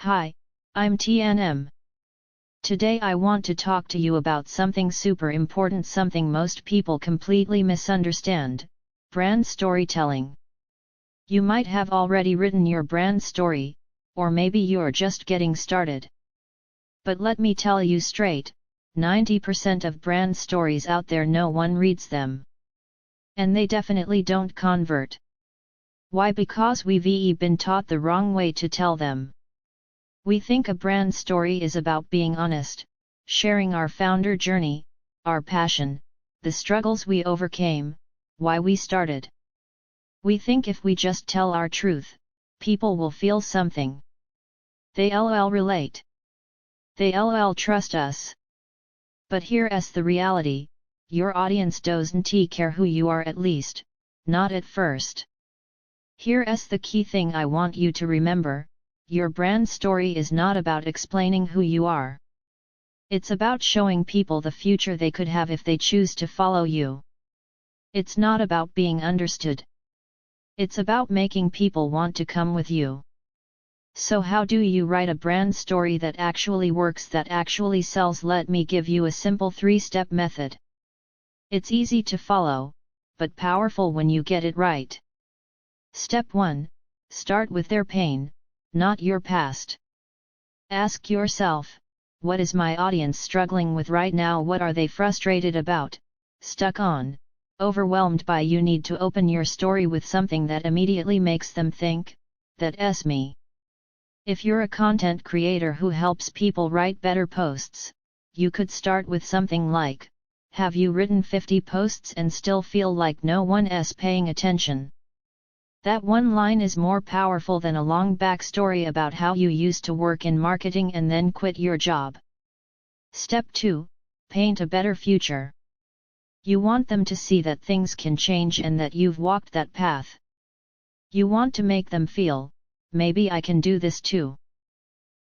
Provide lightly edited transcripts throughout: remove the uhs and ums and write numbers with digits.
Hi, I'm T&M. Today I want to talk to you about something super important, something most people completely misunderstand: brand storytelling. You might have already written your brand story, or maybe you're just getting started. But let me tell you straight, 90% of brand stories out there, no one reads them. And they definitely don't convert. Why? Because we've been taught the wrong way to tell them. We think a brand story is about being honest, sharing our founder journey, our passion, the struggles we overcame, why we started. We think if we just tell our truth, people will feel something. They'll relate. They'll trust us. But here's the reality: your audience doesn't care who you are, at least, not at first. Here's the key thing I want you to remember: your brand story is not about explaining who you are. It's about showing people the future they could have if they choose to follow you. It's not about being understood. It's about making people want to come with you. So how do you write a brand story that actually works, that actually sells? Let me give you a simple 3-step method. It's easy to follow, but powerful when you get it right. Step 1. Start with their pain, not your past. Ask yourself, what is my audience struggling with right now? What are they frustrated about, stuck on, overwhelmed by? You need to open your story with something that immediately makes them think, that's me. If you're a content creator who helps people write better posts, you could start with something like, have you written 50 posts and still feel like no one's paying attention? That one line is more powerful than a long backstory about how you used to work in marketing and then quit your job. Step 2. Paint a better future. You want them to see that things can change and that you've walked that path. You want to make them feel, maybe I can do this too.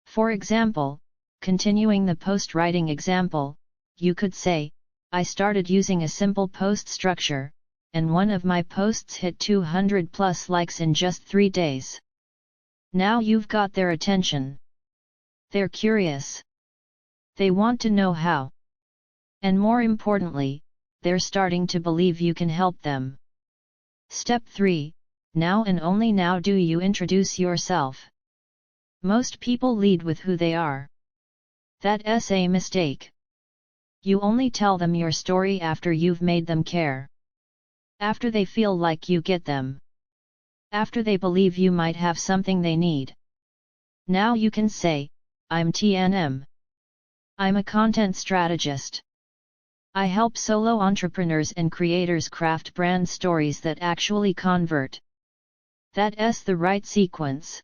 For example, continuing the post writing example, you could say, I started using a simple post structure, and one of my posts hit 200+ likes in just 3 days. Now you've got their attention. They're curious. They want to know how. And more importantly, they're starting to believe you can help them. Step 3. Now and only now do you introduce yourself. Most people lead with who they are. That's a mistake. You only tell them your story after you've made them care. After they feel like you get them. After they believe you might have something they need. Now you can say, I'm T&M. I'm a content strategist. I help solo entrepreneurs and creators craft brand stories that actually convert. That's the right sequence.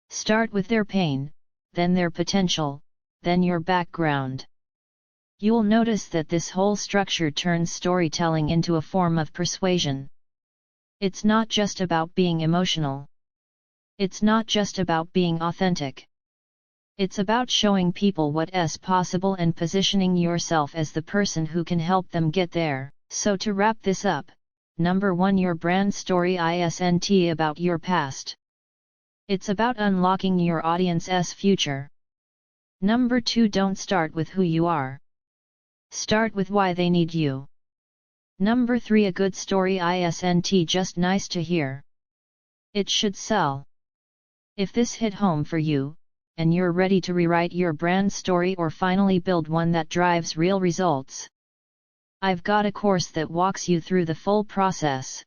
Start with their pain, then their potential, then your background. You'll notice that this whole structure turns storytelling into a form of persuasion. It's not just about being emotional. It's not just about being authentic. It's about showing people what's possible and positioning yourself as the person who can help them get there. So to wrap this up, number 1, your brand story isn't about your past. It's about unlocking your audience's future. Number 2, don't start with who you are. Start with why they need you. Number 3, a good story isn't just nice to hear. It should sell. If this hit home for you, and you're ready to rewrite your brand story or finally build one that drives real results, I've got a course that walks you through the full process.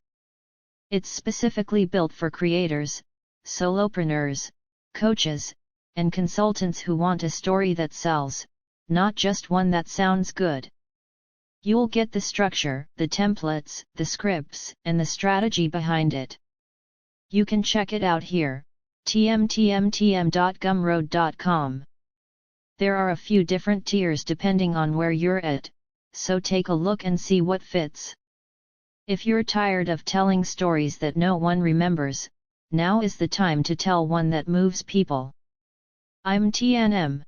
It's specifically built for creators, solopreneurs, coaches, and consultants who want a story that sells, not just one that sounds good. You'll get the structure, the templates, the scripts, and the strategy behind it. You can check it out here, tmtm.gumroad.com. There are a few different tiers depending on where you're at, so take a look and see what fits. If you're tired of telling stories that no one remembers, now is the time to tell one that moves people. I'm T&M.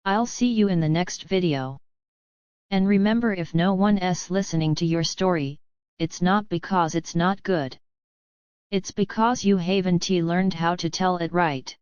I'll see you in the next video. And remember, if no one's listening to your story, it's not because it's not good. It's because you haven't learned how to tell it right.